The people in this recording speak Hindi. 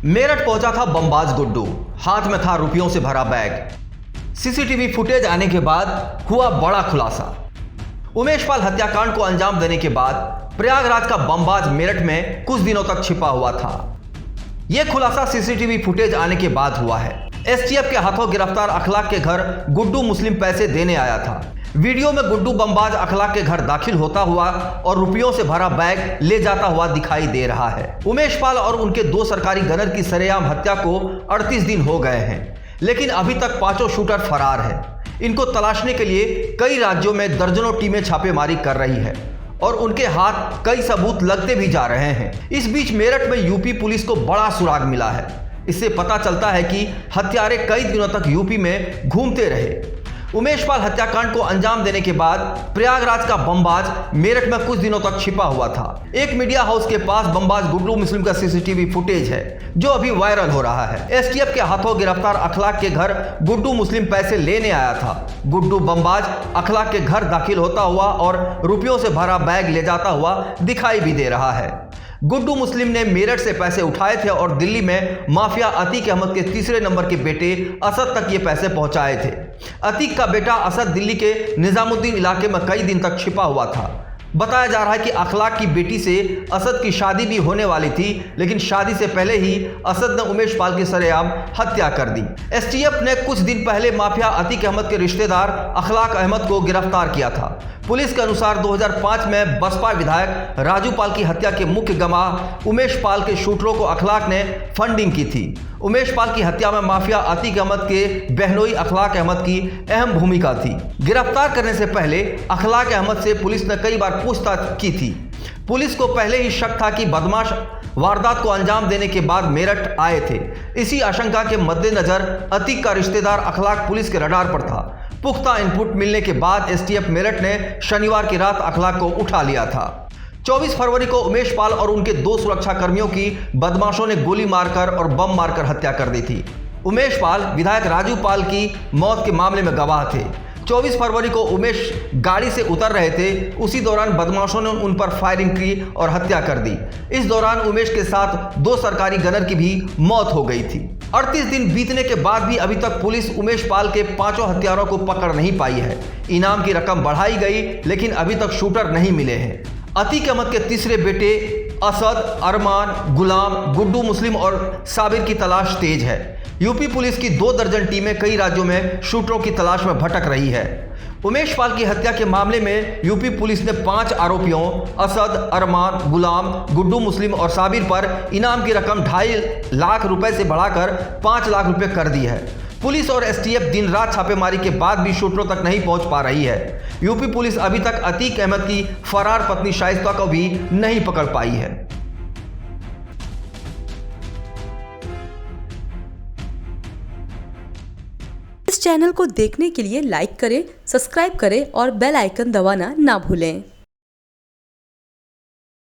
मेरठ पहुंचा था बमबाज गुड्डू, हाथ में था रुपयों से भरा बैग। सीसीटीवी फुटेज आने के बाद हुआ बड़ा खुलासा। उमेश पाल हत्याकांड को अंजाम देने के बाद प्रयागराज का बमबाज मेरठ में कुछ दिनों तक छिपा हुआ था। यह खुलासा सीसीटीवी फुटेज आने के बाद हुआ है। एसटीएफ के हाथों गिरफ्तार अखलाक के घर गुड्डू मुस्लिम पैसे देने आया था। वीडियो में गुड्डू बमबाज अखलाक के घर दाखिल होता हुआ और रुपयों से भरा बैग ले जाता हुआ दिखाई दे रहा है। उमेश पाल और उनके 2 सरकारी गनर की सरेआम हत्या को 38 दिन हो गए हैं, लेकिन अभी तक 5 शूटर फरार हैं। इनको तलाशने के लिए कई राज्यों में दर्जनों टीमें छापेमारी कर रही है और उनके हाथ कई सबूत लगते भी जा रहे हैं। इस बीच मेरठ में यूपी पुलिस को बड़ा सुराग मिला है। इससे पता चलता है कि हत्यारे कई दिनों तक यूपी में घूमते रहे। उमेश पाल हत्याकांड को अंजाम देने के बाद प्रयागराज का बमबाज मेरठ में कुछ दिनों तक छिपा हुआ था। एक मीडिया हाउस के पास बमबाज गुड्डू मुस्लिम का सीसीटीवी फुटेज है जो अभी वायरल हो रहा है। एसटीएफ के हाथों गिरफ्तार अखलाक के घर गुड्डू मुस्लिम पैसे लेने आया था। गुड्डू बमबाज अखलाक के घर दाखिल होता हुआ और रुपयों से भरा बैग ले जाता हुआ दिखाई भी दे रहा है। गुड्डू मुस्लिम ने मेरठ से पैसे उठाए थे और दिल्ली में माफिया अतीक अहमद के तीसरे नंबर के बेटे असद तक ये पैसे पहुंचाए थे। अतीक का बेटा असद दिल्ली के निजामुद्दीन इलाके में कई दिन तक छिपा हुआ था। बताया जा रहा है कि अखलाक की बेटी से असद की शादी भी होने वाली थी, लेकिन शादी से पहले ही असद ने उमेश पाल की सरेआम हत्या कर दी। एसटीएफ ने कुछ दिन पहले माफिया अतीक अहमद के रिश्तेदार अखलाक अहमद को गिरफ्तार किया था। पुलिस के अनुसार 2005 में बसपा विधायक राजू पाल की हत्या के मुख्य गवाह उमेश पाल के शूटरों को अखलाक ने फंडिंग की थी। उमेश पाल की हत्या में माफिया अतीक अहमद के बहनोई अखलाक अहमद की अहम भूमिका थी। गिरफ्तार करने से पहले अखलाक अहमद से पुलिस ने कई बार पूछताछ की थी। पुलिस को पहले ही शक था कि बदमाश वारदात को अंजाम देने के बाद मेरठ आए थे। इसी आशंका के मद्देनजर अतीक का रिश्तेदार अखलाक पुलिस के रडार पर था। पुख्ता इनपुट मिलने के बाद एसटीएफ मेरठ ने शनिवार की रात अखलाक को उठा लिया था। 24 फरवरी को उमेश पाल और उनके 2 सुरक्षा कर्मियों की बदमाशों ने गोली मारकर और बम मारकर हत्या कर दी थी। उमेश पाल विधायक राजू पाल की मौत के मामले में गवाह थे। 24 फरवरी को उमेश गाड़ी से उतर रहे थे। उसी दौरान बदमाशों ने उन पर फायरिंग की और हत्या कर दी। इस दौरान उमेश के साथ 2 सरकारी गनर की भी मौत हो गई थी। 38 दिन बीतने के बाद भी अभी तक पुलिस उमेश पाल के 5 हत्यारों को पकड़ नहीं पाई है। इनाम की रकम बढ़ाई गई, लेकिन अभी तक शूटर नहीं मिले हैं। अतीक अहमद के तीसरे बेटे असद, अरमान, गुलाम, गुड्डू मुस्लिम और साबिर की तलाश तेज है। यूपी पुलिस की 2 दर्जन टीमें कई राज्यों में शूटरों की तलाश में भटक रही है। उमेश पाल की हत्या के मामले में यूपी पुलिस ने 5 आरोपियों असद, अरमान, गुलाम, गुड्डू मुस्लिम और साबिर पर इनाम की रकम 2.5 लाख रुपए से बढ़ाकर 5 लाख रुपए कर दी है। पुलिस और एसटीएफ दिन रात छापेमारी के बाद भी शूटरों तक नहीं पहुंच पा रही है। यूपी पुलिस अभी तक अतीक अहमद की फरार पत्नी शाइस्ता को भी नहीं पकड़ पाई है। इस चैनल को देखने के लिए लाइक करें, सब्सक्राइब करें और बेल आइकन दबाना ना भूलें।